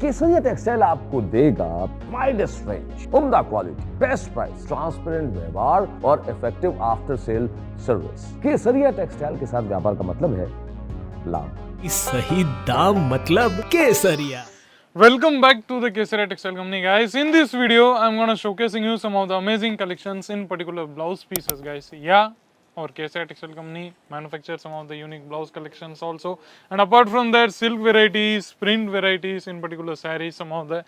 केसरिया textile आपको देगा widest range, उम्दा क्वालिटी, बेस्ट प्राइस, ट्रांसपेरेंट व्यवहार और इफेक्टिव आफ्टर सेल सर्विस। केसरिया टेक्सटाइल के साथ व्यापार का मतलब है लाभ। सही दाम मतलब केसरिया। Welcome back to the Kesaria Textile Company, guys. In this video, I'm gonna showcasing you some of the amazing collections, in particular blouse pieces, guys. Yeah, our Kesaria Textile Company manufactures some of the unique blouse collections also. And apart from that, silk varieties, print varieties, in particular sarees, some of the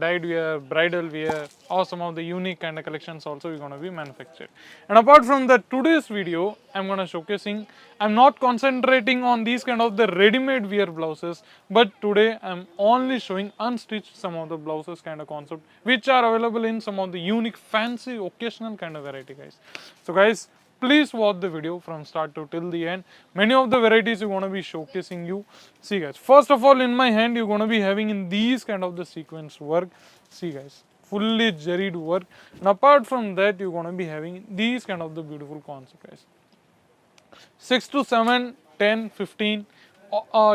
dyed wear, bridal wear, or some of the unique kind of collections also we're gonna be manufactured. And apart from that, today's video, I'm gonna showcasing. I'm not concentrating on these kind of the ready-made wear blouses, but today I'm only showing unstitched some of the blouses kind of concept, which are available in some of the unique, fancy, occasional kind of variety, guys. So, guys, please watch the video from start to till the end. Many of the varieties we're going to be showcasing you. See, guys, first of all, in my hand you're going to be having in these kind of the sequence work. See, guys, fully jaried work. And apart from that, you're going to be having these kind of the beautiful concept, guys. 6 to 7, 10, 15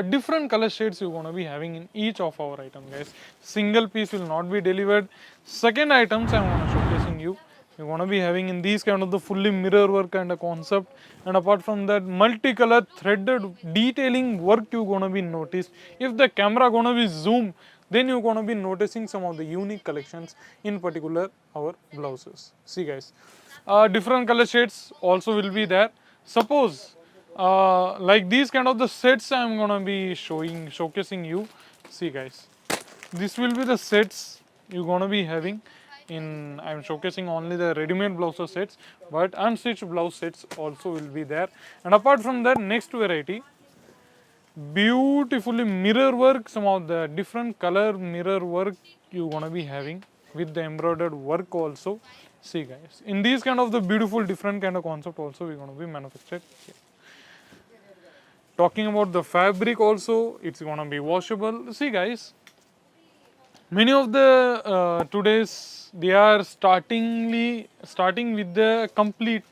different color shades you're going to be having in each of our item, guys. Single piece will not be delivered. Second items I'm going to showcasing you. You're going to be having in these kind of the fully mirror work kind of concept, and apart from that, multicolor threaded detailing work you're going to be noticed. If the camera going to be zoom, then you're going to be noticing some of the unique collections, in particular our blouses. See, guys, different color shades also will be there. Suppose like these kind of the sets I'm going to be showcasing you. See, guys, this will be the sets you're going to be having. I'm showcasing only the ready-made blouse sets, but unstitched blouse sets also will be there. And apart from that, next variety, beautifully mirror work, some of the different color mirror work you're gonna be having with the embroidered work also. See, guys, in these kind of the beautiful different kind of concept also we're gonna be manufactured here. Talking about the fabric also, it's gonna be washable. See, guys, many of the today's they are starting with the complete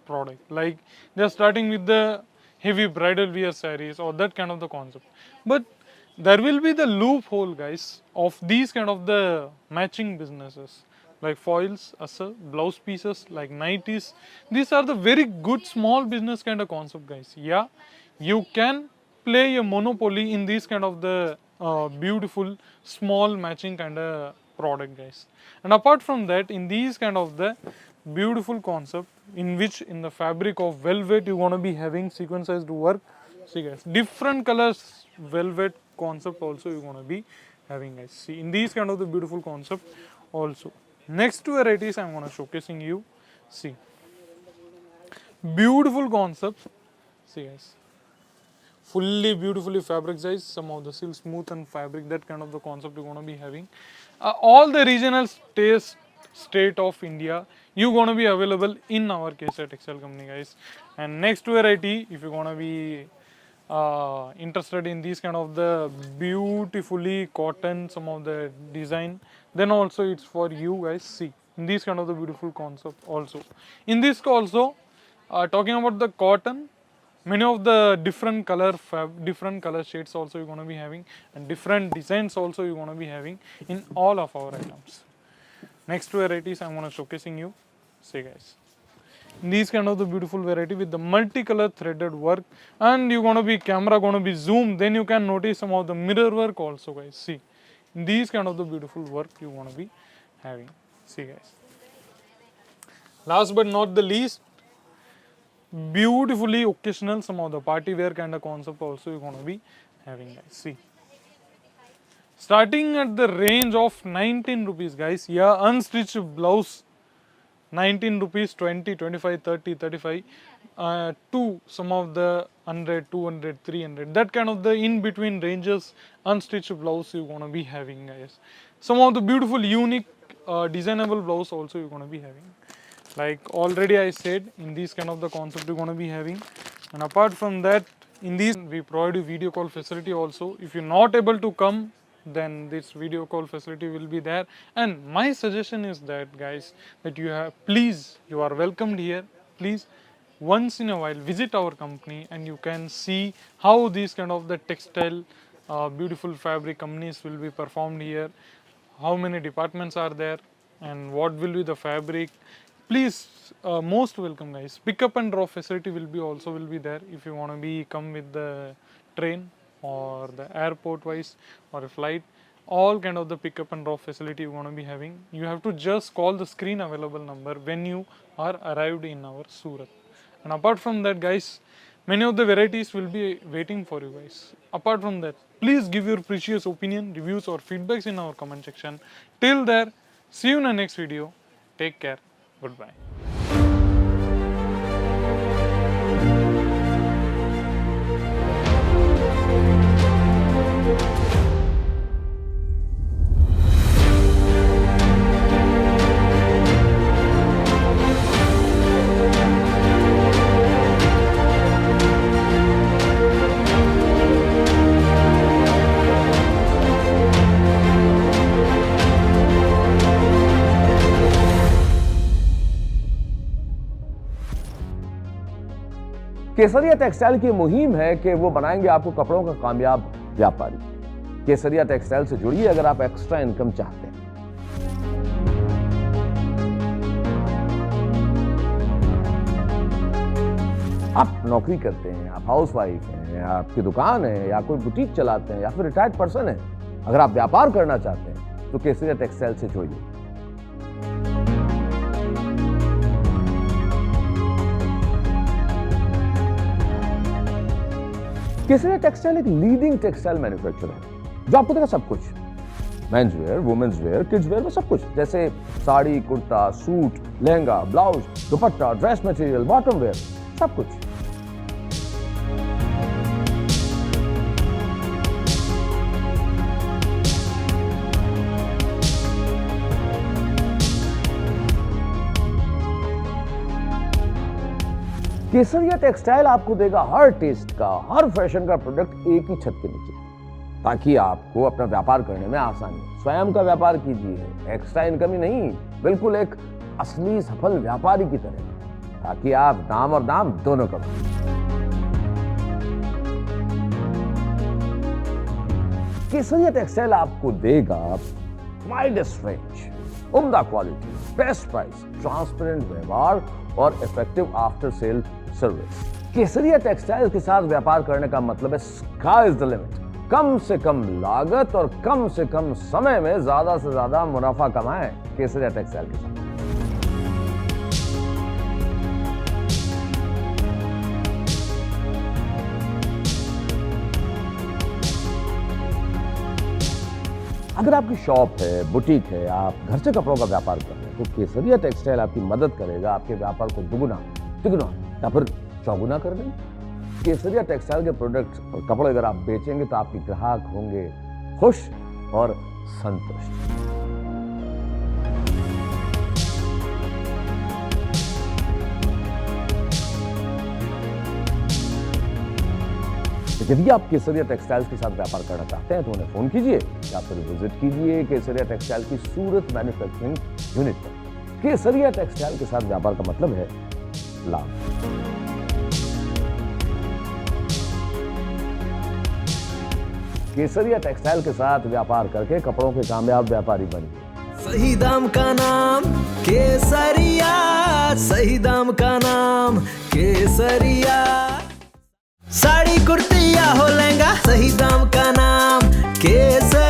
product, like they are starting with the heavy bridal wear sarees or that kind of the concept, but there will be the loophole, guys, of these kind of the matching businesses like foils, asa, blouse pieces, like nighties. These are the very good small business kind of concept, guys. Yeah, you can play a monopoly in these kind of the beautiful small matching kind of product, guys. And apart from that, in these kind of the beautiful concept, in which in the fabric of velvet you're going to be having sequenced work. See, guys, different colors velvet concept also you're going to be having, guys. See, in these kind of the beautiful concept also. Next two varieties I'm going to showcasing you. See, beautiful concept. See, guys, fully beautifully fabricized, some of the silk smooth and fabric, that kind of the concept you're going to be having. All the regional state of India you're going to be available in our Kesaria Textile Company, guys. And next variety, if you're going to be interested in these kind of the beautifully cotton, some of the design, then also it's for you, guys. See, in these kind of the beautiful concept also. In this also, talking about the cotton, many of the different color shades also you're going to be having, and different designs also you're going to be having in all of our items. Next varieties I'm going to showcasing you. See, guys, these kind of the beautiful variety with the multicolor threaded work, and you're going to be camera going to be zoom, then you can notice some of the mirror work also, guys. See, these kind of the beautiful work you want to be having. See, guys, last but not the least, beautifully occasional, some of the party wear kind of concept also you're going to be having, guys. See, starting at the range of 19 rupees, guys. Yeah, unstitched blouse 19 rupees, 20, 25, 30, 35 to some of the 100, 200, 300, that kind of the in between ranges unstitched blouse you're going to be having, guys. Some of the beautiful unique designable blouse also you're going to be having. Like already I said, in these kind of the concept you're going to be having. And apart from that, in these we provide you video call facility also. If you're not able to come, then this video call facility will be there. And my suggestion is that, guys, that you are welcomed here. Please, once in a while visit our company and you can see how these kind of the textile beautiful fabric companies will be performed here, how many departments are there, and what will be the fabric. Please, most welcome guys. Pick up and drop facility will be there if you want to be come with the train or the airport wise or a flight. All kind of the pick up and drop facility you want to be having. You have to just call the screen available number when you are arrived in our Surat. And apart from that guys, many of the varieties will be waiting for you guys. Apart from that, please give your precious opinion, reviews or feedbacks in our comment section. Till there, see you in the next video. Take care. Goodbye. Kesariya textile की मुहिम है कि वो बनाएंगे आपको कपड़ों का कामयाब व्यापारी। केसरिया टेक्सटाइल से जुड़िए अगर आप एक्स्ट्रा इनकम चाहते हैं। आप नौकरी करते हैं, आप हाउसवाइफ हैं, आपकी दुकान है या कोई बुटीक चलाते हैं या फिर रिटायर्ड पर्सन है, अगर आप व्यापार करना चाहते हैं तो केसरिया टेक्सटाइल से जुड़िए। केसरिया टेक्सटाइल एक लीडिंग टेक्सटाइल मैन्युफैक्चरर है जो आपको देगा सब कुछ, men's wear, women's wear, kids wear में सब कुछ, जैसे sari, kurta, suit, lehenga, blouse, dupatta, dress material, bottom wear, सब कुछ। केसरिया टेक्सटाइल आपको देगा हर टेस्ट का, हर फैशन का प्रोडक्ट एक ही छत के नीचे, ताकि आपको अपना व्यापार करने में आसानी हो। स्वयं का व्यापार कीजिए, एक्स्ट्रा इनकम ही नहीं, बिल्कुल एक असली सफल व्यापारी की तरह, ताकि आप नाम और दाम दोनों कमाएं। केसरिया टेक्सटाइल आपको देगा वाइडेस्ट रेंज, उम्दा क्वालिटी, बेस्ट प्राइस, ट्रांसपेरेंट व्यवहार और इफेक्टिव आफ्टर सेल सर्विस। केसरिया टेक्सटाइल के साथ व्यापार करने का मतलब है स्काई इज द लिमिट। कम से कम लागत और कम से कम समय में ज्यादा से ज्यादा मुनाफा कमाएं केसरिया टेक्सटाइल के साथ। अगर आपकी शॉप है, बुटीक है, आप घर से कपड़ों का व्यापार कर रहे हैं तो केसरिया टेक्सटाइल आपकी मदद करेगा आपके व्यापार को दुगुना, तिगुना या फिर चौगुना करने में। केसरिया टेक्सटाइल के प्रोडक्ट और कपड़े अगर आप बेचेंगे तो आपके ग्राहक होंगे खुश और संतुष्ट। यदि आप केसरिया टेक्सटाइल्स के साथ व्यापार करना चाहते हैं तो उन्हें फोन कीजिए या फिर विजिट कीजिए केसरिया टेक्सटाइल की सूरत मैन्युफैक्चरिंग यूनिट पर। केसरिया टेक्सटाइल के साथ व्यापार का मतलब है लाभ। केसरिया टेक्सटाइल के साथ व्यापार करके कपड़ों के कामयाब व्यापारी बनिए। सही दाम का नाम केसरिया, सही दाम का नाम केसरिया। साड़ी कुर्ती या हो लहंगा, सही दाम का नाम केसरिया।